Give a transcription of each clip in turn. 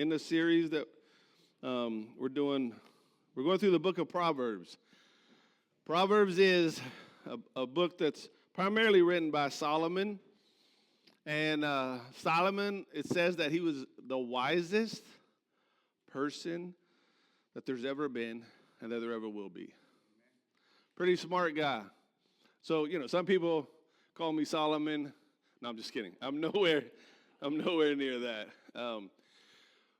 in the series that we're doing. We're going through the book of Proverbs. Proverbs is a book that's primarily written by Solomon. And Solomon, it says that he was the wisest person that there's ever been and that there ever will be. Pretty smart guy. So, some people call me Solomon. No, I'm just kidding. I'm nowhere near that.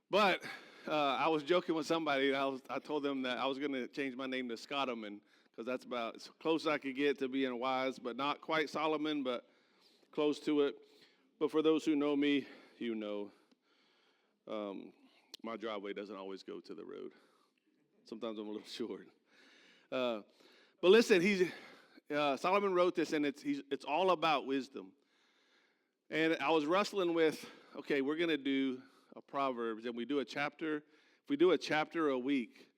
But I was joking with somebody. I told them that I was going to change my name to Scottoman because that's about as close as I could get to being wise, but not quite Solomon, but close to it. But for those who know me, my driveway doesn't always go to the road. Sometimes I'm a little short. But listen, Solomon wrote this, and it's all about wisdom. And I was wrestling with, okay, we're going to do a Proverbs, and we do a chapter. If we do a chapter a week,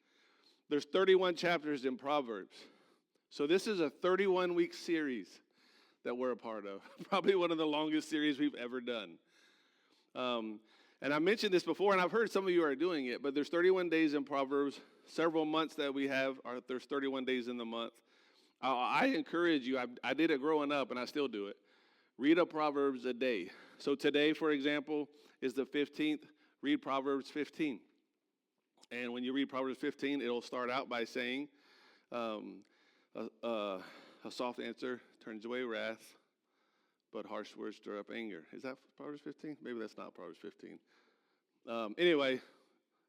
there's 31 chapters in Proverbs. So this is a 31-week series that we're a part of. Probably one of the longest series we've ever done. And I mentioned this before, and I've heard some of you are doing it, but there's 31 days in Proverbs. Several months that we have, there's 31 days in the month. I encourage you, I did it growing up, and I still do it. Read a Proverbs a day. So today, for example, is the 15th. Read Proverbs 15. And when you read Proverbs 15, it'll start out by saying, a soft answer turns away wrath, but harsh words stir up anger. Is that Proverbs 15? Maybe that's not Proverbs 15. Anyway,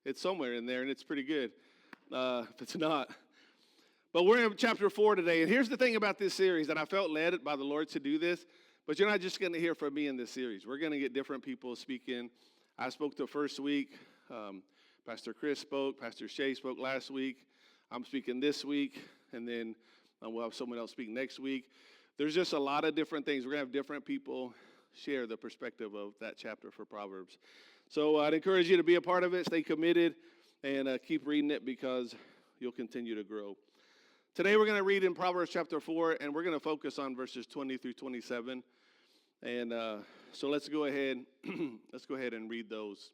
it's somewhere in there, and it's pretty good. If it's not. But we're in chapter 4 today, and here's the thing about this series, and I felt led by the Lord to do this, but you're not just going to hear from me in this series. We're going to get different people speaking. I spoke the first week. Pastor Chris spoke. Pastor Shay spoke last week. I'm speaking this week, and then we'll have someone else speak next week. There's just a lot of different things. We're going to have different people share the perspective of that chapter for Proverbs. So I'd encourage you to be a part of it, stay committed, and keep reading it because you'll continue to grow. Today we're going to read in Proverbs chapter 4, and we're going to focus on verses 20 through 27. And so let's go ahead and read those.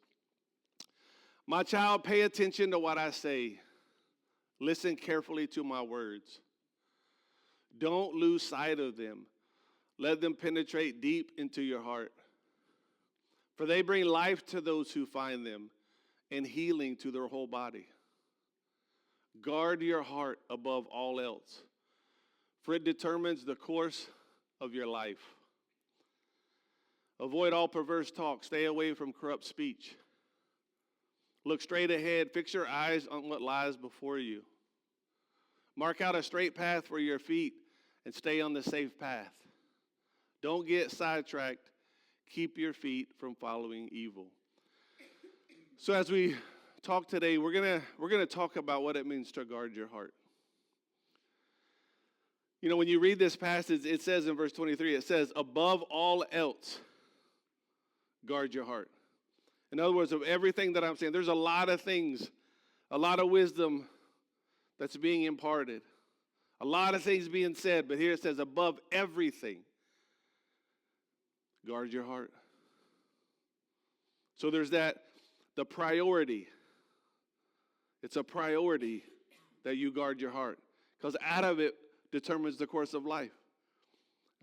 My child, pay attention to what I say. Listen carefully to my words. Don't lose sight of them. Let them penetrate deep into your heart. For they bring life to those who find them and healing to their whole body. Guard your heart above all else, for it determines the course of your life. Avoid all perverse talk. Stay away from corrupt speech. Look straight ahead. Fix your eyes on what lies before you. Mark out a straight path for your feet and stay on the safe path. Don't get sidetracked. Keep your feet from following evil. So as we talk today, we're gonna talk about what it means to guard your heart. When you read this passage, it says in verse 23, it says, above all else, guard your heart. In other words, of everything that I'm saying, there's a lot of things, a lot of wisdom that's being imparted. A lot of things being said, but here it says, above everything, guard your heart. So there's the priority. It's a priority that you guard your heart, because out of it determines the course of life.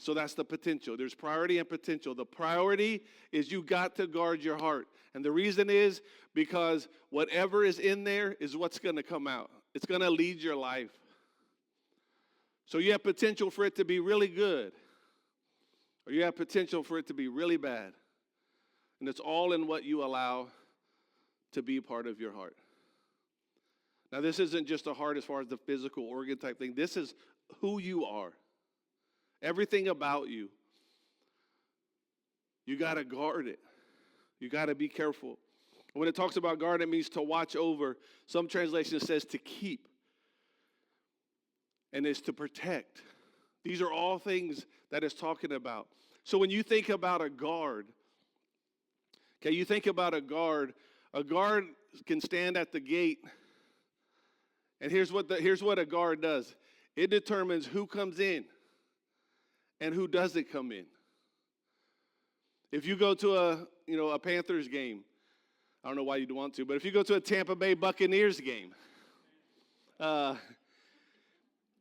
So that's the potential. There's priority and potential. The priority is you got to guard your heart. And the reason is because whatever is in there is what's going to come out. It's going to lead your life. So you have potential for it to be really good, or you have potential for it to be really bad. And it's all in what you allow to be part of your heart. Now, this isn't just a heart as far as the physical organ type thing. This is who you are. Everything about you. You got to guard it. You got to be careful. When it talks about guard, it means to watch over. Some translation says to keep. And it's to protect. These are all things that it's talking about. So when you think about a guard, okay, you think about a guard can stand at the gate. And here's what a guard does. It determines who comes in and who doesn't come in. If you go to a Panthers game, I don't know why you'd want to, but if you go to a Tampa Bay Buccaneers game,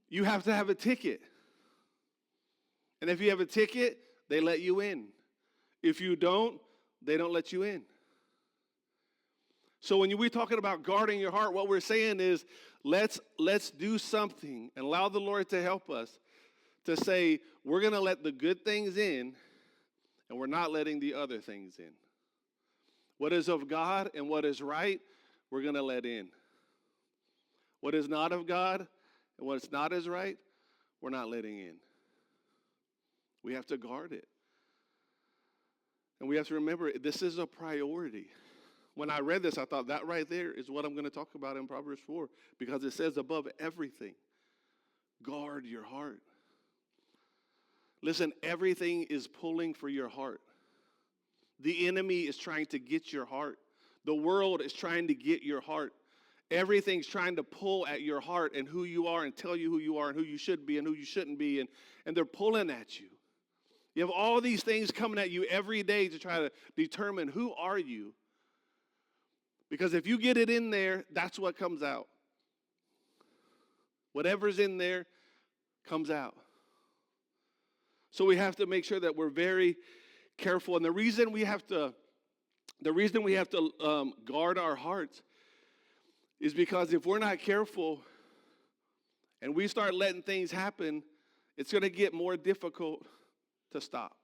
you have to have a ticket. And if you have a ticket, they let you in. If you don't, they don't let you in. So when we're talking about guarding your heart, what we're saying is let's do something and allow the Lord to help us to say we're going to let the good things in and we're not letting the other things in. What is of God and what is right, we're going to let in. What is not of God and what's not as right, we're not letting in. We have to guard it. And we have to remember, this is a priority. When I read this, I thought that right there is what I'm going to talk about in Proverbs 4, because it says above everything, guard your heart. Listen, everything is pulling for your heart. The enemy is trying to get your heart. The world is trying to get your heart. Everything's trying to pull at your heart and who you are and tell you who you are and who you should be and who you shouldn't be, and they're pulling at you. You have all these things coming at you every day to try to determine who are you. Because if you get it in there, that's what comes out. Whatever's in there comes out. So we have to make sure that we're very careful. And the reason we have to guard our hearts is because if we're not careful and we start letting things happen, it's going to get more difficult to stop,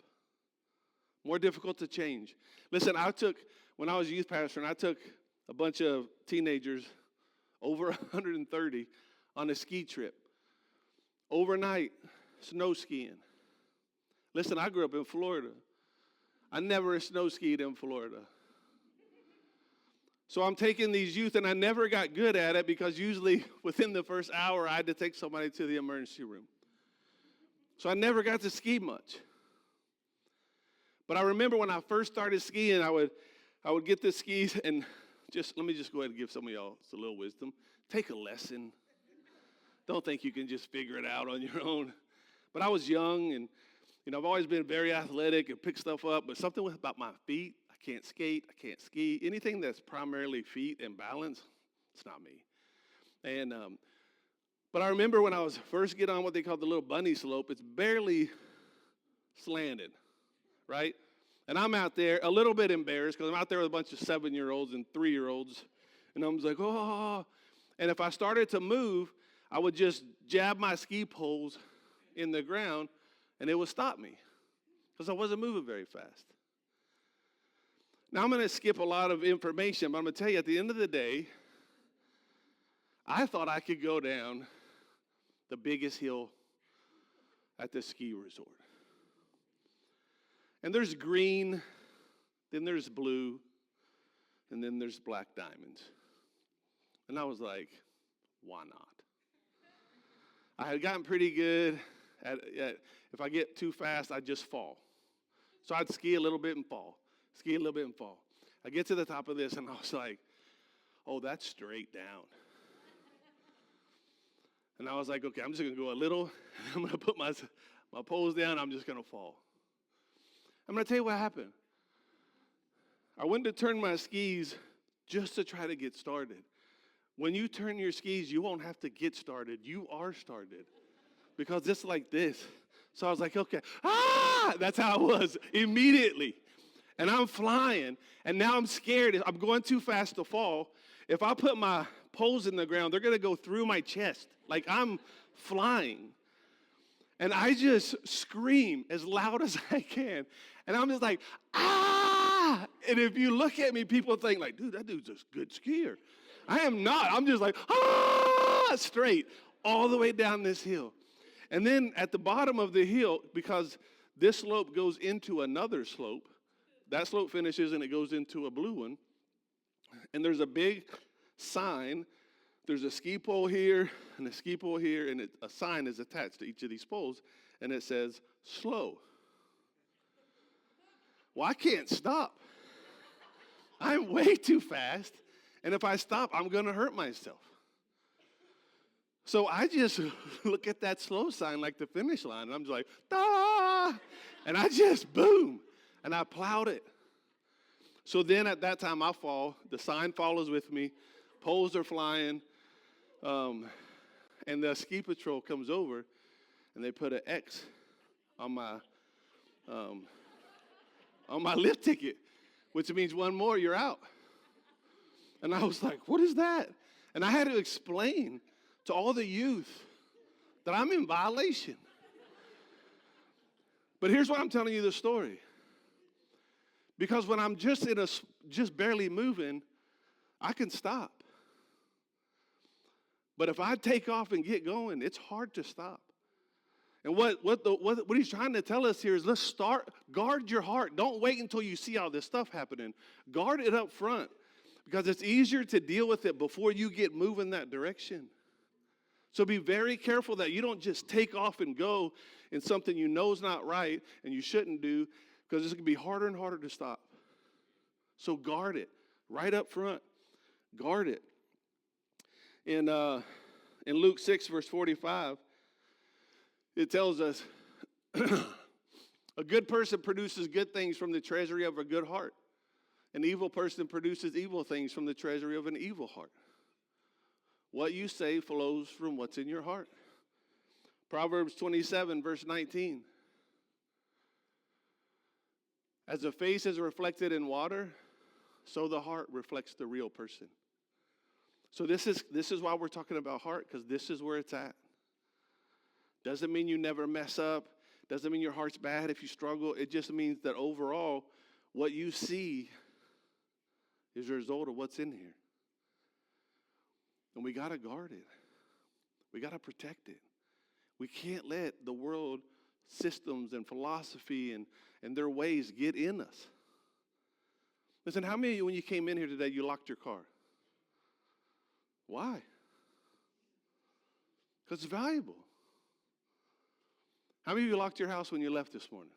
more difficult to change. Listen, when I was a youth pastor, and I took a bunch of teenagers, over 130, on a ski trip. Overnight, snow skiing. Listen, I grew up in Florida. I never snow skied in Florida. So I'm taking these youth, and I never got good at it because usually within the first hour, I had to take somebody to the emergency room. So I never got to ski much. But I remember when I first started skiing, I would get the skis, and let me go ahead and give some of y'all a little wisdom. Take a lesson. Don't think you can just figure it out on your own. But I was young, and I've always been very athletic and pick stuff up, but something about my feet, I can't skate, I can't ski. Anything that's primarily feet and balance, it's not me. And but I remember when I was first getting on what they call the little bunny slope, it's barely slanted, right? And I'm out there a little bit embarrassed because I'm out there with a bunch of 7-year-olds and 3-year-olds, and I'm like, oh. And if I started to move, I would just jab my ski poles in the ground, and it would stop me because I wasn't moving very fast. Now, I'm going to skip a lot of information, but I'm going to tell you, at the end of the day, I thought I could go down the biggest hill at the ski resort. And there's green, then there's blue, and then there's black diamonds. And I was like, why not? I had gotten pretty good at if I get too fast, I'd just fall. So I'd ski a little bit and fall. Ski a little bit and fall. I get to the top of this, and I was like, oh, that's straight down. And I was like, okay, I'm just going to go a little. I'm going to put my poles down. I'm just going to fall. I'm going to tell you what happened. I went to turn my skis just to try to get started. When you turn your skis, you won't have to get started. You are started. Because it's like this. So I was like, okay, that's how it was immediately. And I'm flying, and now I'm scared. I'm going too fast to fall. If I put my poles in the ground, they're going to go through my chest. Like I'm flying. And I just scream as loud as I can. And I'm just like, ah! And if you look at me, people think like, dude, that dude's a good skier. I am not. I'm just like, straight all the way down this hill. And then at the bottom of the hill, because this slope goes into another slope, that slope finishes and it goes into a blue one. And there's a big sign. There's a ski pole here and a ski pole here, and a sign is attached to each of these poles, and it says, slow. Well, I can't stop. I'm way too fast, and if I stop, I'm going to hurt myself. So I just look at that slow sign like the finish line, and I'm just like, da! And I just, boom, and I plowed it. So then at that time I fall. The sign follows with me. Poles are flying. And the ski patrol comes over, and they put an X on my lift ticket, which means one more, you're out. And I was like, what is that? And I had to explain to all the youth that I'm in violation. But here's why I'm telling you this story. Because when I'm just barely moving, I can stop. But if I take off and get going, it's hard to stop. And what he's trying to tell us here is guard your heart. Don't wait until you see all this stuff happening. Guard it up front, because it's easier to deal with it before you get moving that direction. So be very careful that you don't just take off and go in something you know is not right and you shouldn't do, because it's going to be harder and harder to stop. So guard it right up front. Guard it. In Luke 6, verse 45, it tells us, a good person produces good things from the treasury of a good heart. An evil person produces evil things from the treasury of an evil heart. What you say flows from what's in your heart. Proverbs 27, verse 19. As the face is reflected in water, so the heart reflects the real person. So this is why we're talking about heart, because this is where it's at. Doesn't mean you never mess up. Doesn't mean your heart's bad if you struggle. It just means that overall, what you see is a result of what's in here. And we got to guard it. We got to protect it. We can't let the world systems and philosophy and their ways get in us. Listen, how many of you, when you came in here today, you locked your car? Why? Because it's valuable. How many of you locked your house when you left this morning?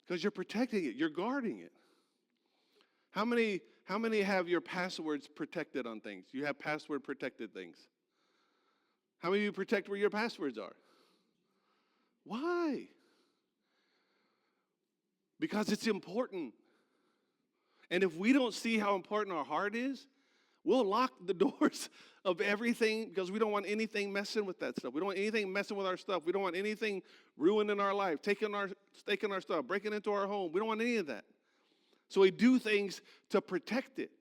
Because you're protecting it. You're guarding it. How many have your passwords protected on things? You have password protected things. How many of you protect where your passwords are? Why? Because it's important. And if we don't see how important our heart is, we'll lock the doors of everything, because we don't want anything messing with that stuff. We don't want anything messing with our stuff. We don't want anything ruining our life, taking our stuff, breaking into our home. We don't want any of that. So we do things to protect it.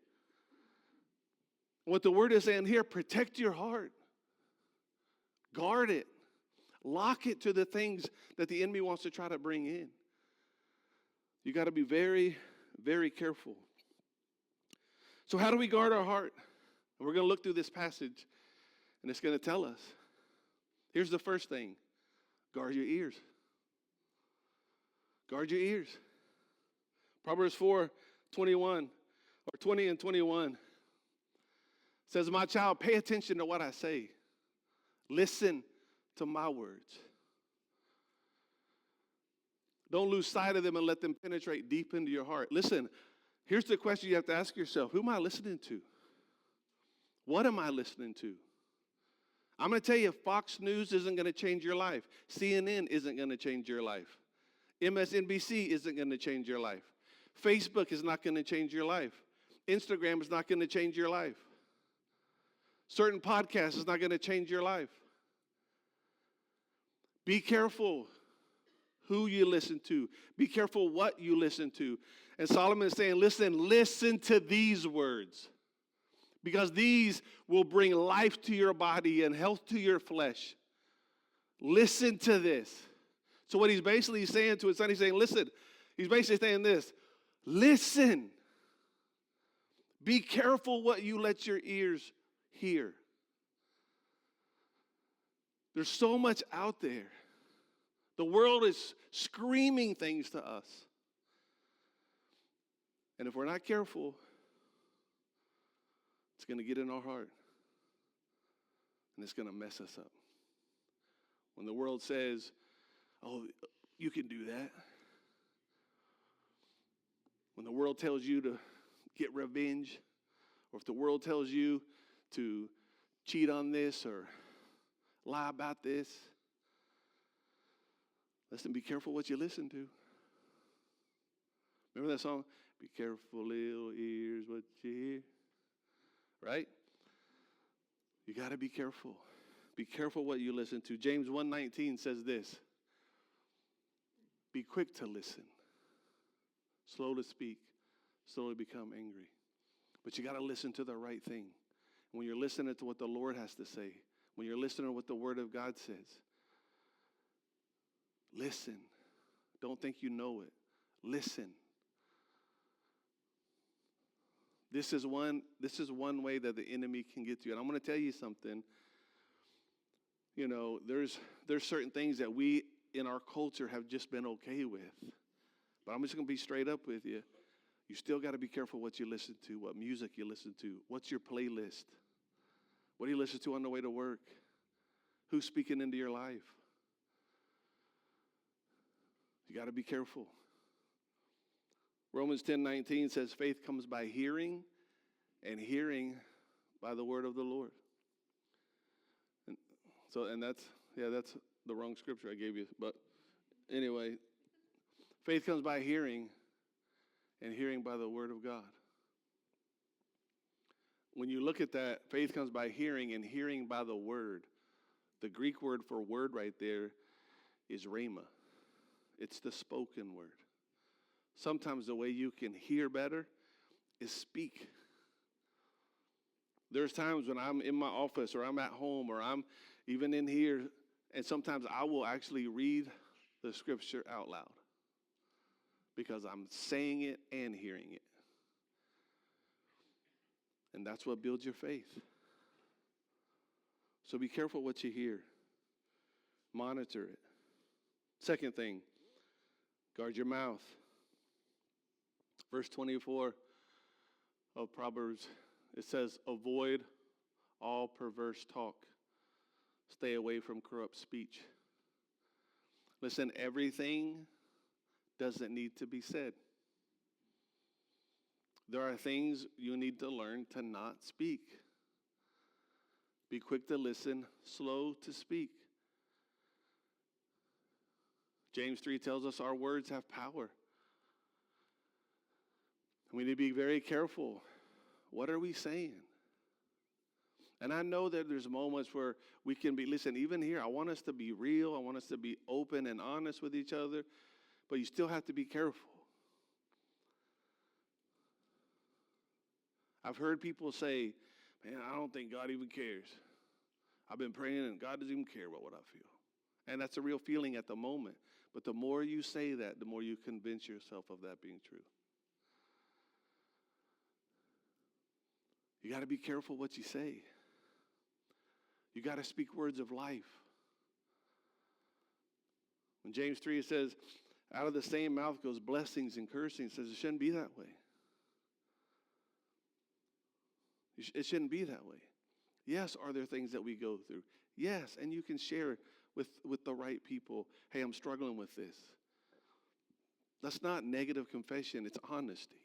What the word is saying here, protect your heart. Guard it. Lock it to the things that the enemy wants to try to bring in. You got to be very, very careful. So how do we guard our heart? And we're going to look through this passage, and it's going to tell us. Here's the first thing. Guard your ears. Guard your ears. Proverbs 4:21 or 20 and 21 says, my child, pay attention to what I say. Listen to my words. Don't lose sight of them and let them penetrate deep into your heart. Listen, here's the question you have to ask yourself. Who am I listening to? What am I listening to? I'm going to tell you, Fox News isn't going to change your life. CNN isn't going to change your life. MSNBC isn't going to change your life. Facebook is not going to change your life. Instagram is not going to change your life. Certain podcasts is not going to change your life. Be careful who you listen to. Be careful what you listen to. And Solomon is saying, listen to these words, because these will bring life to your body and health to your flesh. Listen to this. So what he's basically saying to his son, he's saying, listen. He's basically saying this. Listen. Be careful what you let your ears hear. There's so much out there. The world is screaming things to us. And if we're not careful, it's going to get in our heart. And it's going to mess us up. When the world says, oh, you can do that. When the world tells you to get revenge, or if the world tells you to cheat on this or lie about this, listen, be careful what you listen to. Remember that song? Be careful, little ears, what you hear. Right? You got to be careful. Be careful what you listen to. James 1:19 says this. Be quick to listen. Slow to speak. Slow to become angry. But you got to listen to the right thing. When you're listening to what the Lord has to say, when you're listening to what the Word of God says, listen. Don't think you know it. Listen. This is one way that the enemy can get to you. And I'm going to tell you something. You know, there's certain things that we in our culture have just been okay with. But I'm just going to be straight up with you. You still got to be careful what you listen to, what music you listen to. What's your playlist? What do you listen to on the way to work? Who's speaking into your life? You got to be careful. Romans 10:19 says faith comes by hearing, and hearing by the word of the Lord. And that's the wrong scripture I gave you. But anyway, faith comes by hearing, and hearing by the word of God. When you look at that, faith comes by hearing, and hearing by the word. The Greek word for word right there is rhema. It's the spoken word. Sometimes the way you can hear better is speak. There's times when I'm in my office or I'm at home or I'm even in here, and sometimes I will actually read the scripture out loud because I'm saying it and hearing it. And that's what builds your faith. So be careful what you hear. Monitor it. Second thing, guard your mouth. Verse 24 of Proverbs, it says, avoid all perverse talk. Stay away from corrupt speech. Listen, everything doesn't need to be said. There are things you need to learn to not speak. Be quick to listen, slow to speak. James 3 tells us our words have power. We need to be very careful. What are we saying? And I know that there's moments where we can be, listen, even here, I want us to be real. I want us to be open and honest with each other. But you still have to be careful. I've heard people say, man, I don't think God even cares. I've been praying and God doesn't even care about what I feel. And that's a real feeling at the moment. But the more you say that, the more you convince yourself of that being true. You got to be careful what you say. You got to speak words of life. When James 3 says, out of the same mouth goes blessings and cursing, it says it shouldn't be that way. It shouldn't be that way. Yes, are there things that we go through? Yes, and you can share with the right people. Hey, I'm struggling with this. That's not negative confession, it's honesty.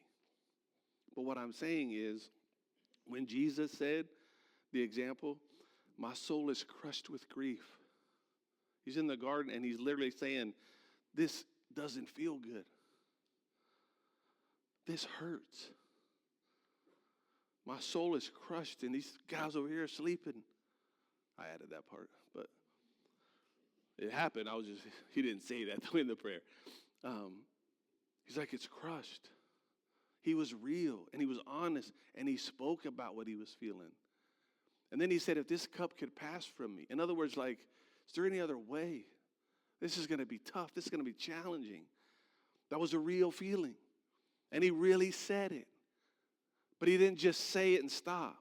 But what I'm saying is, when Jesus said, the example, my soul is crushed with grief. He's in the garden and he's literally saying, this doesn't feel good. This hurts. My soul is crushed and these guys over here are sleeping. I added that part, but it happened. He didn't say that in the prayer. He's like, it's crushed. He was real and he was honest and he spoke about what he was feeling. And then he said, if this cup could pass from me. In other words, like, is there any other way? This is going to be tough. This is going to be challenging. That was a real feeling. And he really said it. But he didn't just say it and stop.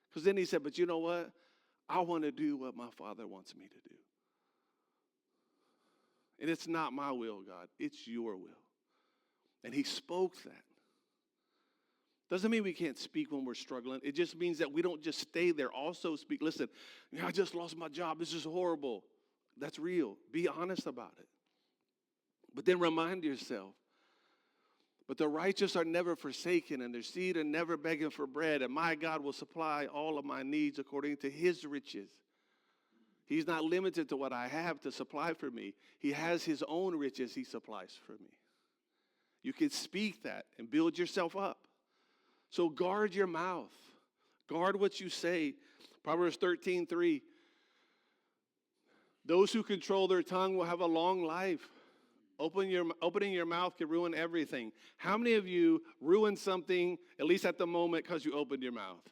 Because then he said, but you know what? I want to do what my Father wants me to do. And it's not my will, God. It's your will. And he spoke that. Doesn't mean we can't speak when we're struggling. It just means that we don't just stay there. Also speak. Listen, I just lost my job. This is horrible. That's real. Be honest about it. But then remind yourself, but the righteous are never forsaken, and their seed are never begging for bread, and my God will supply all of my needs according to his riches. He's not limited to what I have to supply for me. He has his own riches he supplies for me. You can speak that and build yourself up. So guard your mouth. Guard what you say. Proverbs 13:3. Those who control their tongue will have a long life. Opening your mouth can ruin everything. How many of you ruined something, at least at the moment, because you opened your mouth?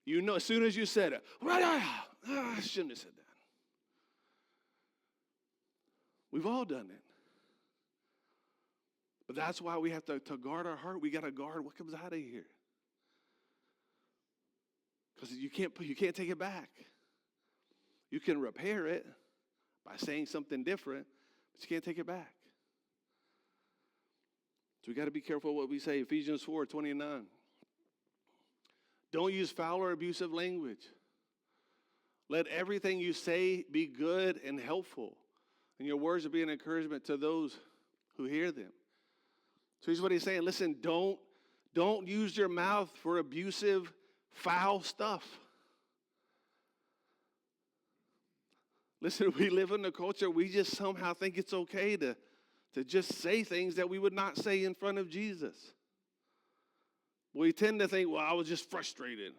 You know, as soon as you said it, I shouldn't have said that. We've all done it. But that's why we have to guard our heart. We got to guard what comes out of here. Because you can't take it back. You can repair it by saying something different, but you can't take it back. So we got to be careful what we say. Ephesians 4:29. Don't use foul or abusive language. Let everything you say be good and helpful, and your words will be an encouragement to those who hear them. So here's what he's saying. Listen, don't use your mouth for abusive, foul stuff. Listen, we live in a culture, we just somehow think it's okay to just say things that we would not say in front of Jesus. We tend to think, well, I was just frustrated.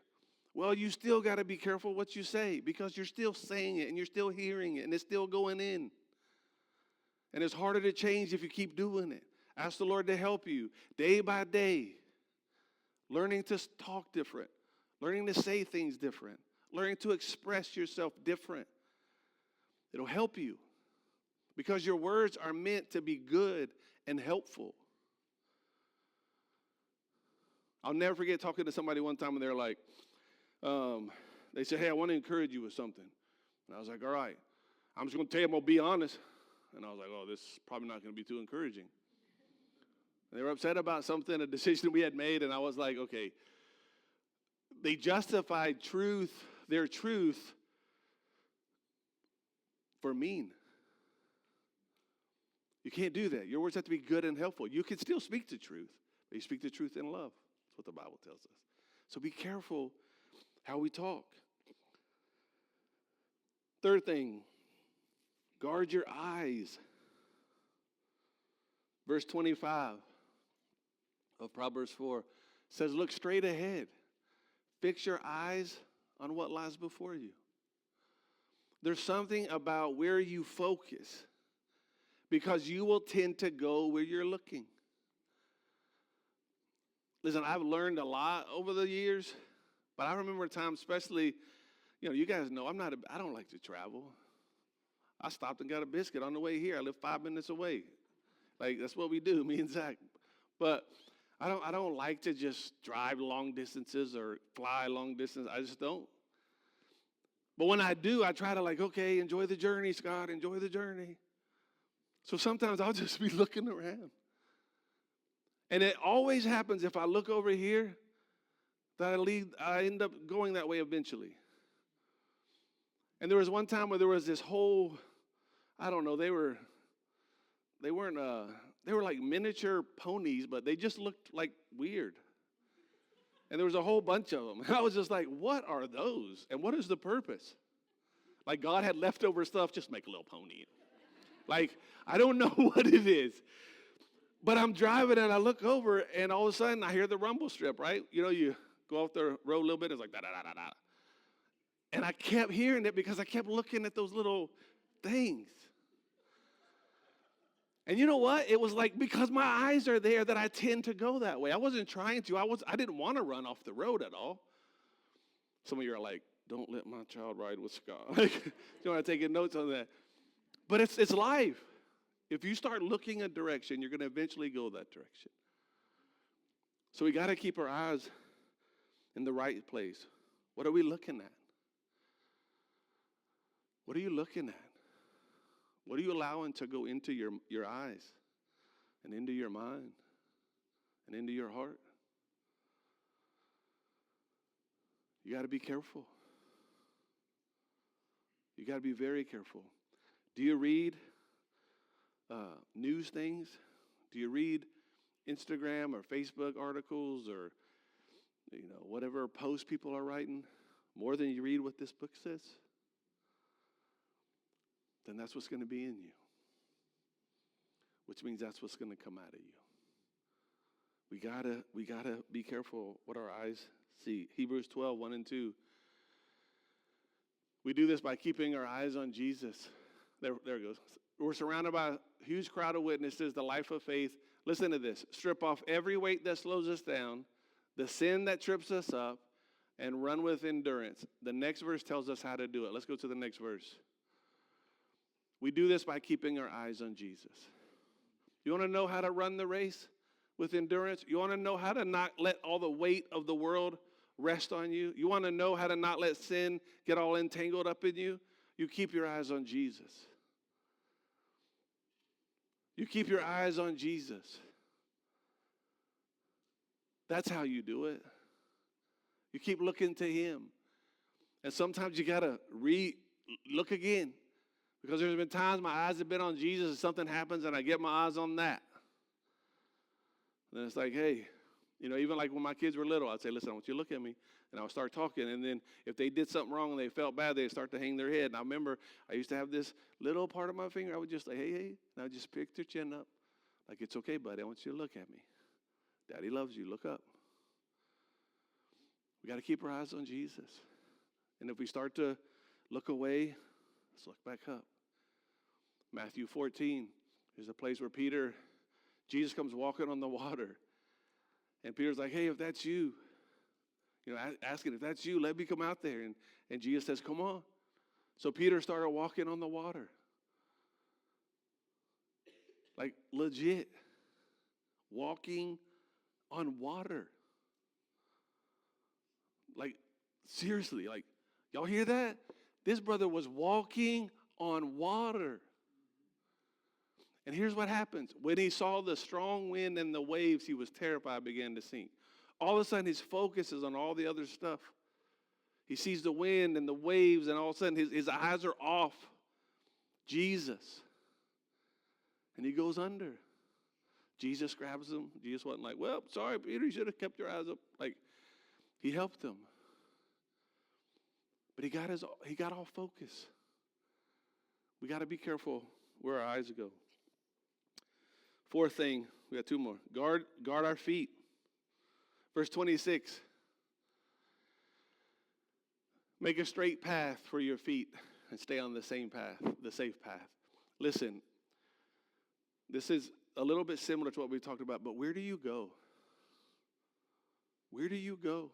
Well, you still got to be careful what you say, because you're still saying it and you're still hearing it and it's still going in. And it's harder to change if you keep doing it. Ask the Lord to help you day by day, learning to talk different, learning to say things different, learning to express yourself different. It'll help you because your words are meant to be good and helpful. I'll never forget talking to somebody one time and they're like, they said, hey, I want to encourage you with something. And I was like, all right, I'm just going to tell you I'm going to be honest. And I was like, oh, this is probably not going to be too encouraging. And they were upset about something, a decision we had made, and I was like, okay. They justified their truth for mean. You can't do that. Your words have to be good and helpful. You can still speak the truth, but you speak the truth in love. That's what the Bible tells us. So be careful how we talk. Third thing, guard your eyes. Verse 25 of Proverbs 4 says, look straight ahead. Fix your eyes on what lies before you. There's something about where you focus, because you will tend to go where you're looking. Listen, I've learned a lot over the years, but I remember a time, especially, you guys know I don't like to travel. I stopped and got a biscuit on the way here. I live 5 minutes away. Like, that's what we do, me and Zach. But I don't like to just drive long distances or fly long distance. I just don't. But when I do, I try to okay, enjoy the journey, Scott, enjoy the journey. So sometimes I'll just be looking around. And it always happens if I look over here that I end up going that way eventually. And there was one time where there was this whole, I don't know, they were like miniature ponies, but they just looked like weird. And there was a whole bunch of them. And I was just like, what are those? And what is the purpose? Like God had leftover stuff, just make a little pony. Like, I don't know what it is. But I'm driving and I look over and all of a sudden I hear the rumble strip, right? You go off the road a little bit, it's like da-da-da-da-da. And I kept hearing it because I kept looking at those little things. And you know what? It was like because my eyes are there that I tend to go that way. I wasn't trying to. I didn't want to run off the road at all. Some of you are like, don't let my child ride with Scott. You want to take notes on that. But it's life. If you start looking a direction, you're going to eventually go that direction. So we got to keep our eyes in the right place. What are we looking at? What are you looking at? What are you allowing to go into your eyes and into your mind and into your heart? You got to be careful. You got to be very careful. Do you read news things? Do you read Instagram or Facebook articles or whatever posts people are writing more than you read what this book says? Then that's what's going to be in you. which means that's what's going to come out of you. We gotta be careful what our eyes see. Hebrews 12, 1 and 2. We do this by keeping our eyes on Jesus. There it goes. We're surrounded by a huge crowd of witnesses, the life of faith. Listen to this. Strip off every weight that slows us down, the sin that trips us up, and run with endurance. The next verse tells us how to do it. Let's go to the next verse. We do this by keeping our eyes on Jesus. You want to know how to run the race with endurance? You want to know how to not let all the weight of the world rest on you? You want to know how to not let sin get all entangled up in you? You keep your eyes on Jesus. You keep your eyes on Jesus. That's how you do it. You keep looking to him. And sometimes you got to look again. Because there's been times my eyes have been on Jesus and something happens and I get my eyes on that. And then it's like, hey, even like when my kids were little, I'd say, listen, I want you to look at me. And I would start talking. And then if they did something wrong and they felt bad, they'd start to hang their head. And I remember I used to have this little part of my finger. I would just say, hey. And I would just pick their chin up. Like, it's okay, buddy. I want you to look at me. Daddy loves you. Look up. We got to keep our eyes on Jesus. And if we start to look away, let's look back up. Matthew 14 is a place where Jesus comes walking on the water. And Peter's like, hey, if that's you, asking if that's you, let me come out there. And Jesus says, come on. So Peter started walking on the water. Like legit. Walking on water. Like seriously, like y'all hear that? This brother was walking on water. And here's what happens. When he saw the strong wind and the waves, he was terrified, began to sink. All of a sudden, his focus is on all the other stuff. He sees the wind and the waves, and all of a sudden, his eyes are off Jesus. And he goes under. Jesus grabs him. Jesus wasn't like, well, sorry, Peter, you should have kept your eyes up. Like, he helped him. But he got off focus. We got to be careful where our eyes go. Fourth thing, we got two more. Guard our feet. Verse 26. Make a straight path for your feet and stay on the same path, the safe path. Listen, this is a little bit similar to what we talked about, but where do you go? Where do you go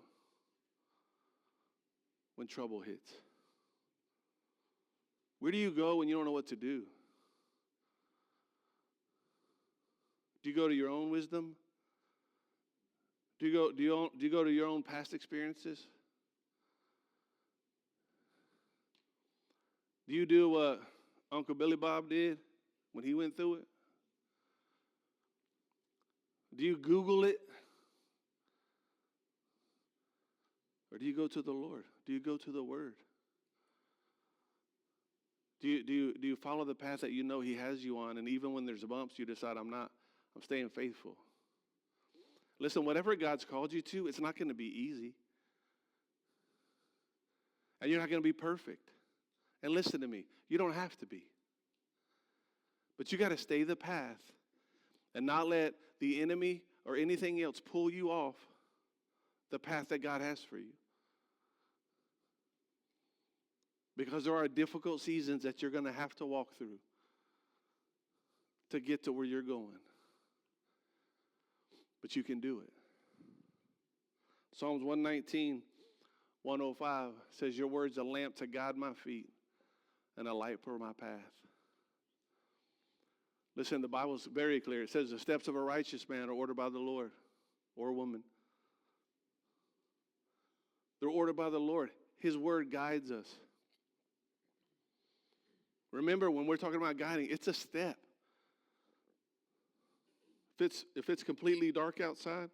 when trouble hits? Where do you go when you don't know what to do? Do you go to your own wisdom? Do you go to your own past experiences? Do you do what Uncle Billy Bob did when he went through it? Do you Google it? Or do you go to the Lord? Do you go to the Word? Do you follow the path that you know he has you on, and even when there's bumps, you decide, I'm staying faithful. Listen, whatever God's called you to, it's not going to be easy. And you're not going to be perfect. And listen to me, you don't have to be. But you got to stay the path and not let the enemy or anything else pull you off the path that God has for you. Because there are difficult seasons that you're going to have to walk through to get to where you're going. But you can do it. Psalms 119, 105 says, your word's a lamp to guide my feet and a light for my path. Listen, the Bible's very clear. It says the steps of a righteous man are ordered by the Lord or woman. They're ordered by the Lord. His word guides us. Remember, when we're talking about guiding, it's a step. If it's completely dark outside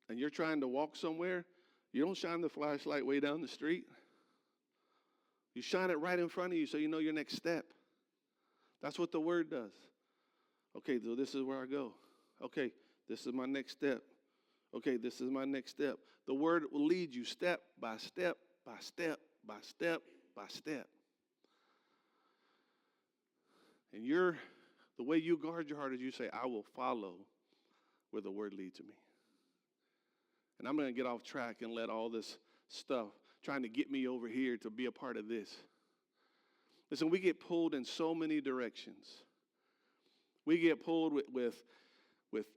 and you're trying to walk somewhere, you don't shine the flashlight way down the street. You shine it right in front of you so you know your next step. That's what the word does. Okay, so this is where I go. Okay, this is my next step. Okay, this is my next step. The word will lead you step by step by step by step by step. And The way you guard your heart is you say, I will follow where the word leads me. And I'm going to get off track and let all this stuff trying to get me over here to be a part of this. Listen, we get pulled in so many directions. We get pulled with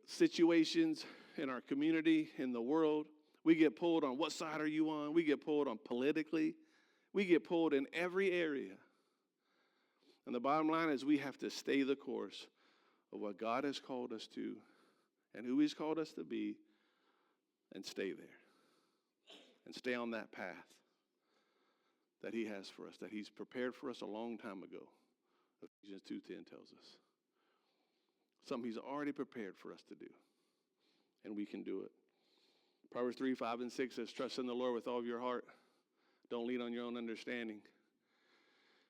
situations in our community, in the world. We get pulled on what side are you on. We get pulled on politically. We get pulled in every area. And the bottom line is we have to stay the course of what God has called us to and who he's called us to be, and stay there. And stay on that path that he has for us, that he's prepared for us a long time ago. Ephesians 2:10 tells us. Something he's already prepared for us to do. And we can do it. Proverbs 3:5-6 says, trust in the Lord with all of your heart. Don't lean on your own understanding.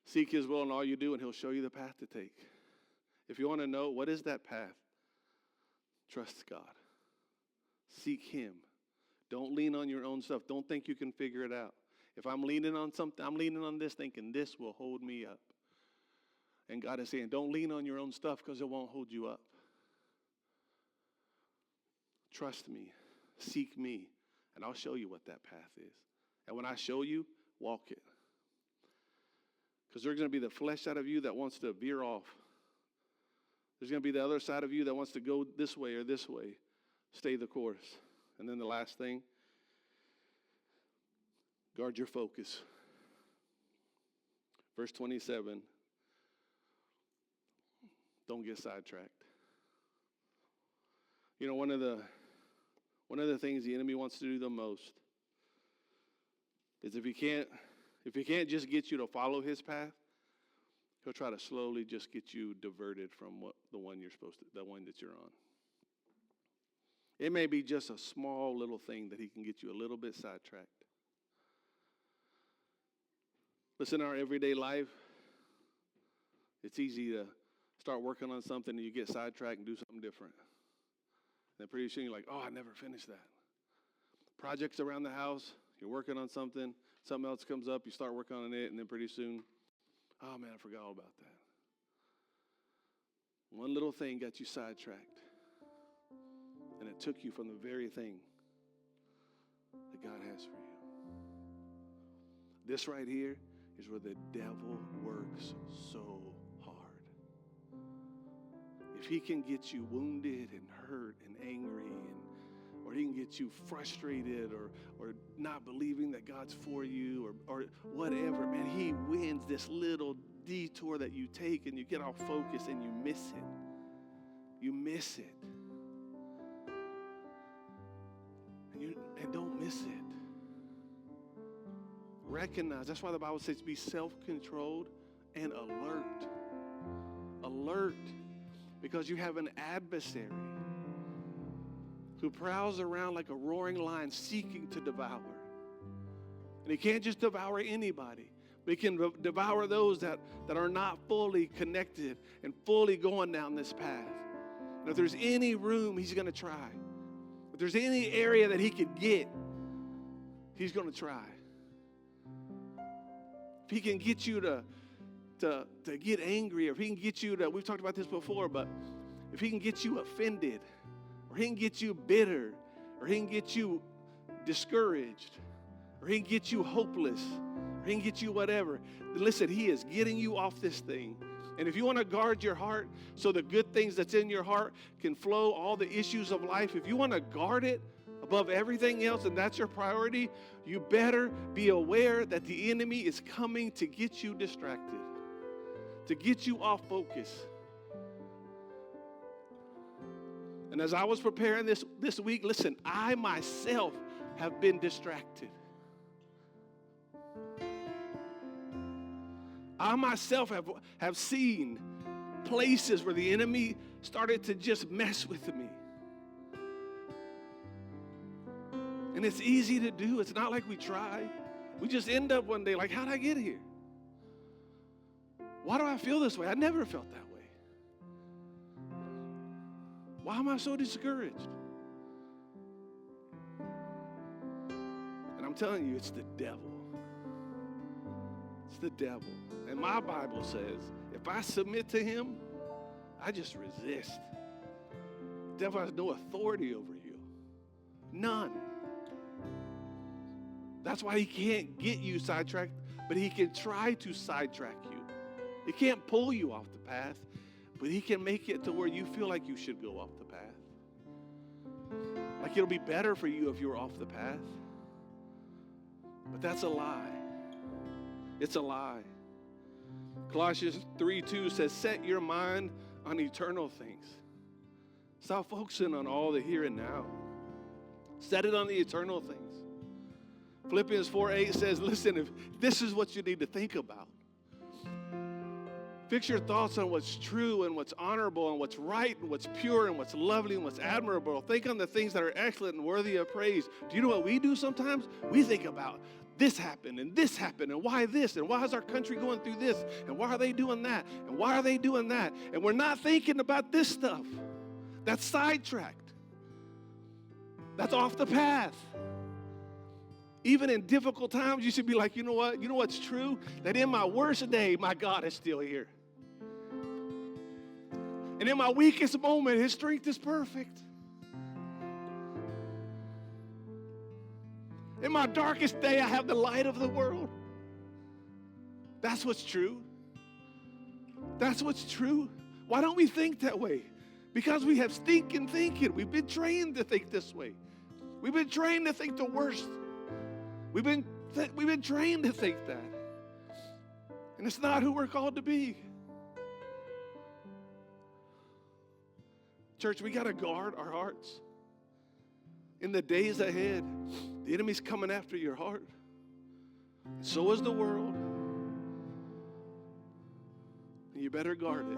Seek his will in all you do, and he'll show you the path to take. If you want to know what is that path, trust God. Seek him. Don't lean on your own stuff. Don't think you can figure it out. If I'm leaning on something, I'm leaning on this thinking this will hold me up. And God is saying, don't lean on your own stuff because it won't hold you up. Trust me. Seek me. And I'll show you what that path is. And when I show you, walk it. Because there's going to be the flesh side of you that wants to veer off. There's going to be the other side of you that wants to go this way or this way. Stay the course. And then the last thing, guard your focus. Verse 27, don't get sidetracked. You know, one of the things the enemy wants to do the most is if he can't just get you to follow his path, he'll try to slowly just get you diverted from the one that you're on. It may be just a small little thing that he can get you a little bit sidetracked. Listen, in our everyday life, it's easy to start working on something and you get sidetracked and do something different. And then pretty soon you're like, oh, I never finished that. Projects around the house, you're working on something else comes up, you start working on it, and then pretty soon, oh man, I forgot all about that. One little thing got you sidetracked. And it took you from the very thing that God has for you. This right here is where the devil works so hard. If he can get you wounded and hurt and angry, or he can get you frustrated or not believing that God's for you or whatever, man, he wins this little detour that you take and you get off focus and you miss it. You miss it. And don't miss it. Recognize. That's why the Bible says be self-controlled and alert. Alert. Because you have an adversary who prowls around like a roaring lion seeking to devour. And he can't just devour anybody. But he can devour those that are not fully connected and fully going down this path. And if there's any room, he's going to try. If there's any area that he could get, he's going to try. If he can get you to get angry, or if he can get you to, we've talked about this before, but if he can get you offended, or he can get you bitter, or he can get you discouraged, or he can get you hopeless, or he can get you whatever, listen, he is getting you off this thing. And if you want to guard your heart so the good things that's in your heart can flow, all the issues of life, if you want to guard it above everything else and that's your priority, you better be aware that the enemy is coming to get you distracted, to get you off focus. And as I was preparing this week, listen, I myself have been distracted. I myself have seen places where the enemy started to just mess with me. And it's easy to do. It's not like we try. We just end up one day like, how'd I get here? Why do I feel this way? I never felt that way. Why am I so discouraged? And I'm telling you, it's the devil. It's the devil. And my Bible says, if I submit to him, I just resist. The devil has no authority over you. None. That's why he can't get you sidetracked, but he can try to sidetrack you. He can't pull you off the path, but he can make it to where you feel like you should go off the path. Like it'll be better for you if you're off the path. But that's a lie. It's a lie. Colossians 3:2 says, set your mind on eternal things. Stop focusing on all the here and now. Set it on the eternal things. Philippians 4:8 says, listen, if this is what you need to think about. Fix your thoughts on what's true and what's honorable and what's right and what's pure and what's lovely and what's admirable. Think on the things that are excellent and worthy of praise. Do you know what we do sometimes? We think about this happened and why this and why is our country going through this and why are they doing that and why are they doing that? And we're not thinking about this stuff. That's sidetracked. That's off the path. Even in difficult times, you should be like, you know what? You know what's true? That in my worst day, my God is still here. And in my weakest moment, his strength is perfect. In my darkest day, I have the light of the world. That's what's true. That's what's true. Why don't we think that way? Because we have stinking thinking. We've been trained to think this way. We've been trained to think the worst. We've been trained to think that. And it's not who we're called to be. Church, we got to guard our hearts. In the days ahead, the enemy's coming after your heart. So is the world. And you better guard it.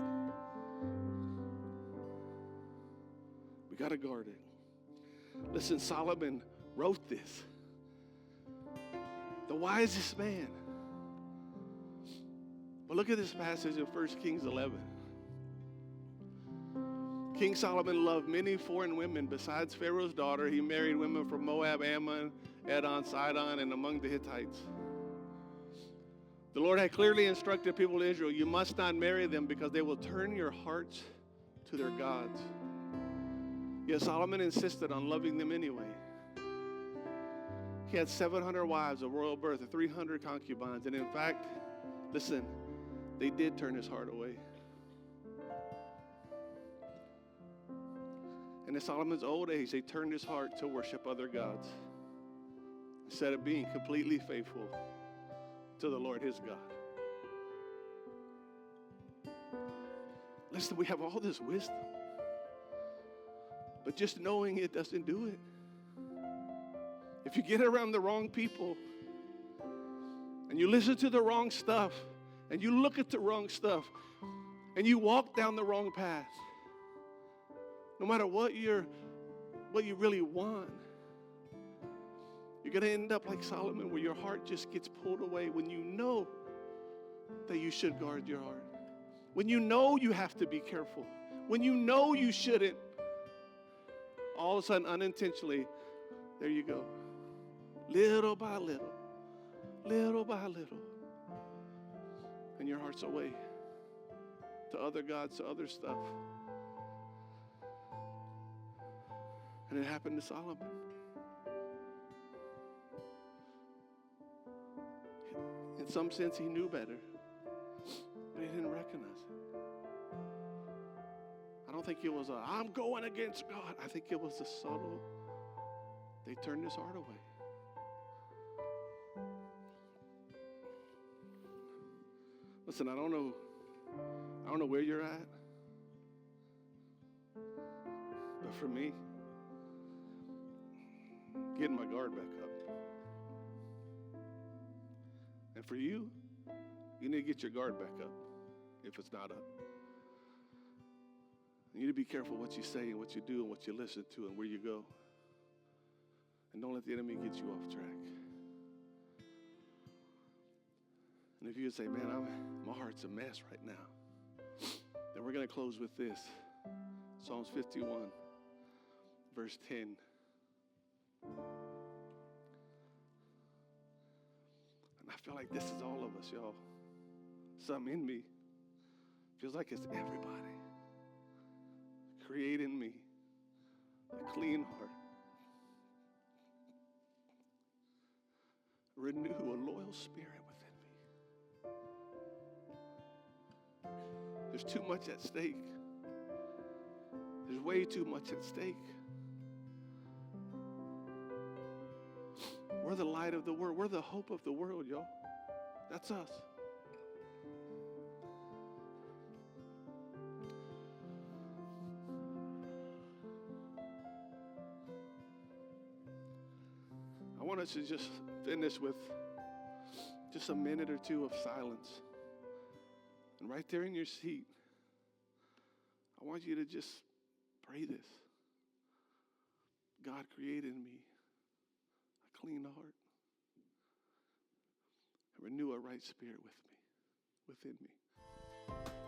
We got to guard it. Listen, Solomon wrote this. The wisest man. But look at this passage in 1 Kings 11. King Solomon loved many foreign women. Besides Pharaoh's daughter, he married women from Moab, Ammon, Edom, Sidon, and among the Hittites. The Lord had clearly instructed people of Israel, you must not marry them because they will turn your hearts to their gods. Yet Solomon insisted on loving them anyway. He had 700 wives of royal birth and 300 concubines. And in fact, listen, they did turn his heart away. And in Solomon's old age, they turned his heart to worship other gods instead of being completely faithful to the Lord his God. Listen, we have all this wisdom, but just knowing it doesn't do it. If you get around the wrong people and you listen to the wrong stuff and you look at the wrong stuff and you walk down the wrong path, no matter what you really want, you're going to end up like Solomon where your heart just gets pulled away when you know that you should guard your heart. When you know you have to be careful. When you know you shouldn't. All of a sudden, unintentionally, there you go. Little by little. Little by little. And your heart's away to other gods, to other stuff. And it happened to Solomon. In some sense, he knew better, but he didn't recognize it. I don't think it was I'm going against God. I think it was a subtle, they turned his heart away. Listen, I don't know where you're at, but for me, getting my guard back up. And for you, you need to get your guard back up if it's not up. You need to be careful what you say and what you do and what you listen to and where you go. And don't let the enemy get you off track. And if you would say, man, my heart's a mess right now, then we're going to close with this. Psalms 51, verse 10. And I feel like this is all of us, y'all. Some in me. Feels like it's everybody. create in me a clean heart. Renew a loyal spirit within me. There's too much at stake. There's way too much at stake. We're the light of the world. We're the hope of the world, y'all. That's us. I want us to just finish with just a minute or two of silence. And right there in your seat, I want you to just pray this. God, create in me a clean heart. And renew a right spirit within me.